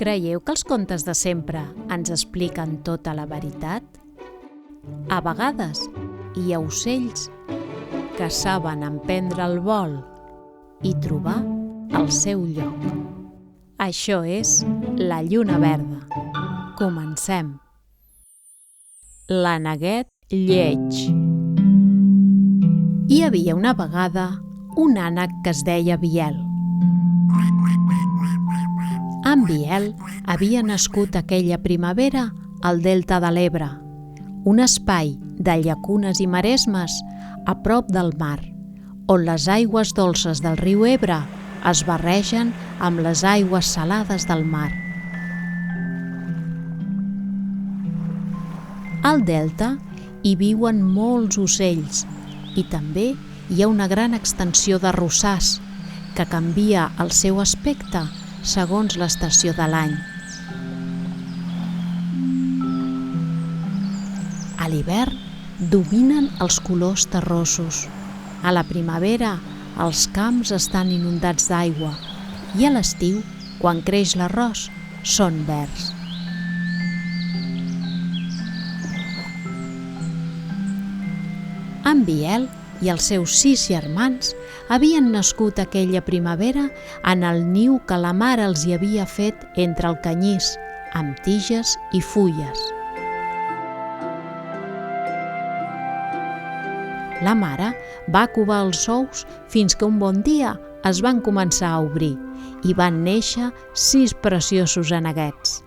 Creieu que els contes de sempre ens expliquen tota la veritat? A vegades hi ha ocells que saben emprendre el vol i trobar el seu lloc. Això és La lluna verda. Comencem. L'àneguet lleig. Hi havia una vegada un ànec que es deia Biel. En Biel havia nascut aquella primavera al delta de l'Ebre, un espai de llacunes i maresmes a prop del mar, on les aigües dolces del riu Ebre es barregen amb les aigües salades del mar. Al delta hi viuen molts ocells i també hi ha una gran extensió de rossars que canvia el seu aspecte segons l'estació de l'any. A l'hivern dominen els colors terrosos. A la primavera els camps estan inundats d'aigua i a l'estiu, quan creix l'arròs, són verds. En Biel i els seus 6 germans havien nascut aquella primavera en el niu que la mare els hi havia fet entre el canyís, amb tiges i fulles. La mare va covar els ous fins que un bon dia es van començar a obrir i van néixer 6 preciosos aneguets.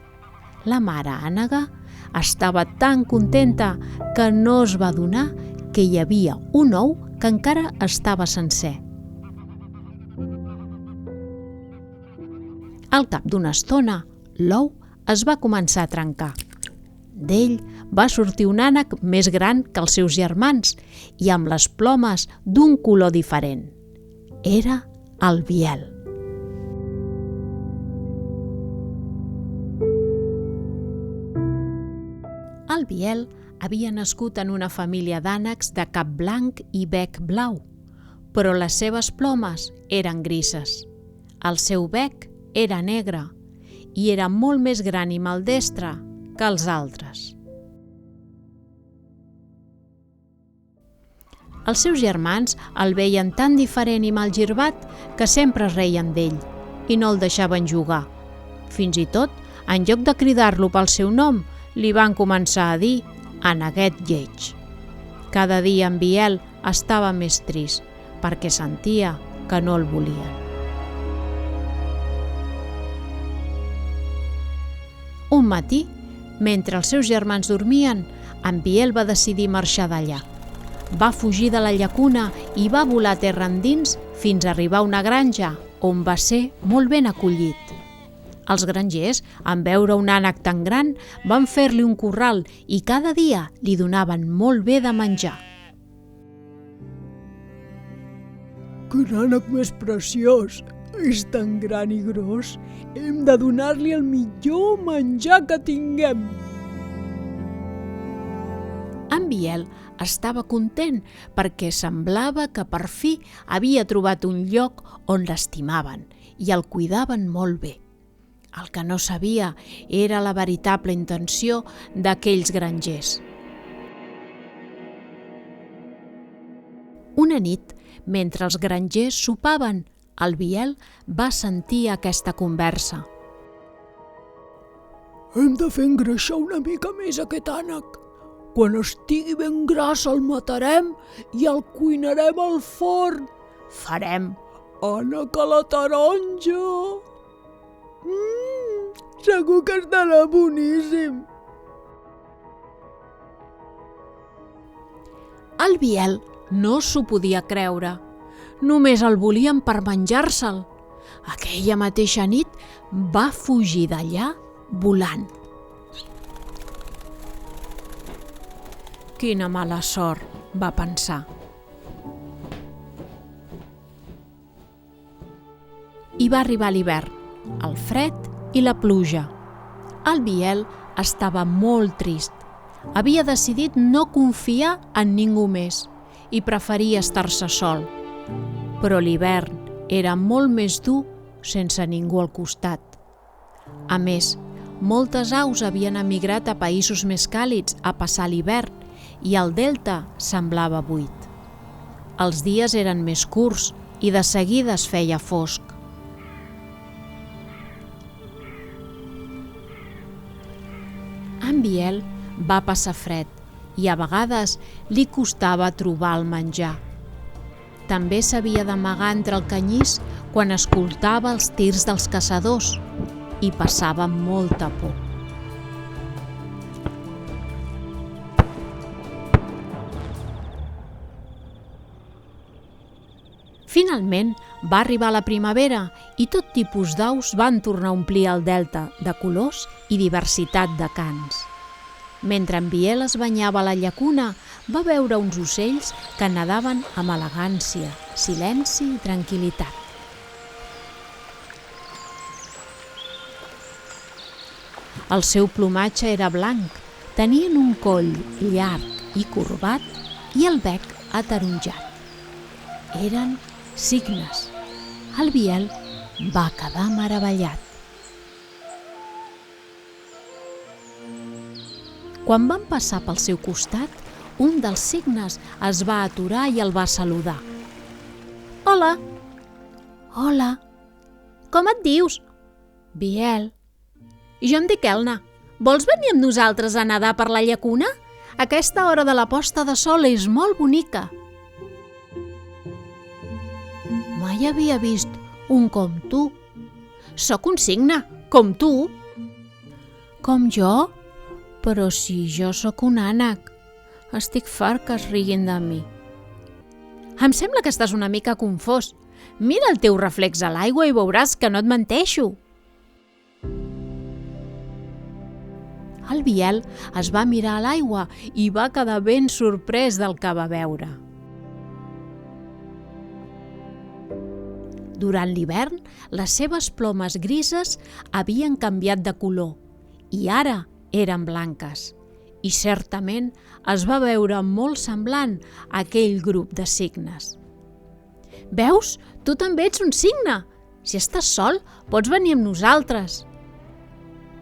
La mare ànega estava tan contenta que no es va adonar que hi havia un ou que encara estava sencer. Al cap d'una estona, l'ou es va començar a trencar. D'ell va sortir un ànec més gran que els seus germans i amb les plomes d'un color diferent. Era el Biel. El Biel havia nascut en una família d'ànecs de cap blanc i bec blau, però les seves plomes eren grises. El seu bec era negre i era molt més gran i maldestre que els altres. Els seus germans el veien tan diferent i malgirbat que sempre es reien d'ell i no el deixaven jugar. Fins i tot, en lloc de cridar-lo pel seu nom, li van començar a dir àneguet lleig. Cada dia en Biel estava més trist perquè sentia que no el volien. Un matí, mentre els seus germans dormien, en Biel va decidir marxar d'allà. Va fugir de la llacuna i va volar terra endins fins a arribar a una granja on va ser molt ben acollit. Els grangers, en veure un ànec tan gran, van fer-li un corral i cada dia li donaven molt bé de menjar. Quin ànec més preciós! És tan gran i gros! Hem de donar-li el millor menjar que tinguem! En Biel estava content perquè semblava que per fi havia trobat un lloc on l'estimaven i el cuidaven molt bé. El que no sabia era la veritable intenció d'aquells grangers. Una nit, mentre els grangers sopaven, el Biel va sentir aquesta conversa. Hem de fer engreixar una mica més aquest ànec. Quan estigui ben gras el matarem i el cuinarem al forn. Farem ànec a la taronja. Segur que estarà boníssim. El Biel no s'ho podia creure. Només el volien per menjar-se'l. Aquella mateixa nit va fugir d'allà volant. Quina mala sort, va pensar. I va arribar l'hivern, el fred i la pluja. El Biel estava molt trist. Havia decidit no confiar en ningú més i preferia estar-se sol. Però l'hivern era molt més dur sense ningú al costat. A més, moltes aus havien emigrat a països més càlids a passar l'hivern i el delta semblava buit. Els dies eren més curts i de seguida es feia fosc. En Biel va passar fred i a vegades li costava trobar el menjar. També s'havia d'amagar entre el canyís quan escoltava els tirs dels caçadors i passava molta por. Finalment va arribar la primavera i tot tipus d'aus van tornar a omplir el delta de colors i diversitat de cants. Mentre en Biel es banyava a la llacuna, va veure uns ocells que nadaven amb elegància, silenci i tranquil·litat. El seu plomatge era blanc, tenien un coll llarg i corbat i el bec ataronjat. Eren cignes. El Biel va quedar meravellat. Quan van passar pel seu costat, un dels cignes es va aturar i el va saludar. Hola! Hola! Com et dius? Biel. Jo em dic Elna. Vols venir amb nosaltres a nedar per la llacuna? Aquesta hora de la posta de sol és molt bonica. Mai havia vist un com tu. Sóc un cigne, com tu. Com jo? Però si jo sóc un ànec. Estic fart que es riguin de mi. Em sembla que estàs una mica confós. Mira el teu reflex a l'aigua i veuràs que no et menteixo. El Biel es va mirar a l'aigua i va quedar ben sorprès del que va veure. Durant l'hivern, les seves plomes grises havien canviat de color i ara eren blanques. I certament es va veure molt semblant a aquell grup de cignes. Veus? Tu també ets un cigne. Si estàs sol, pots venir amb nosaltres.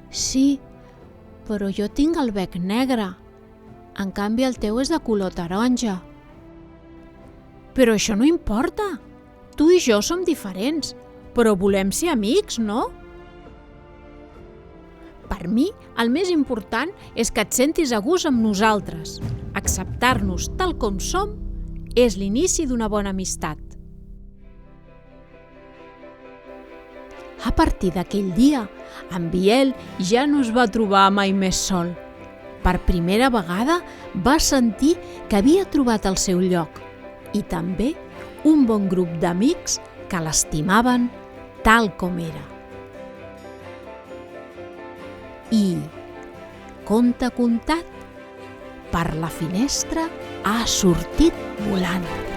Sí, però jo tinc el bec negre. En canvi, el teu és de color taronja. Però això no importa. Tu i jo som diferents, però volem ser amics, no? Per mi, el més important és que et sentis a gust amb nosaltres. Acceptar-nos tal com som és l'inici d'una bona amistat. A partir d'aquell dia, en Biel ja no es va trobar mai més sol. Per primera vegada va sentir que havia trobat el seu lloc i també un bon grup d'amics que l'estimaven tal com era. I, conte contat, per la finestra ha sortit volant.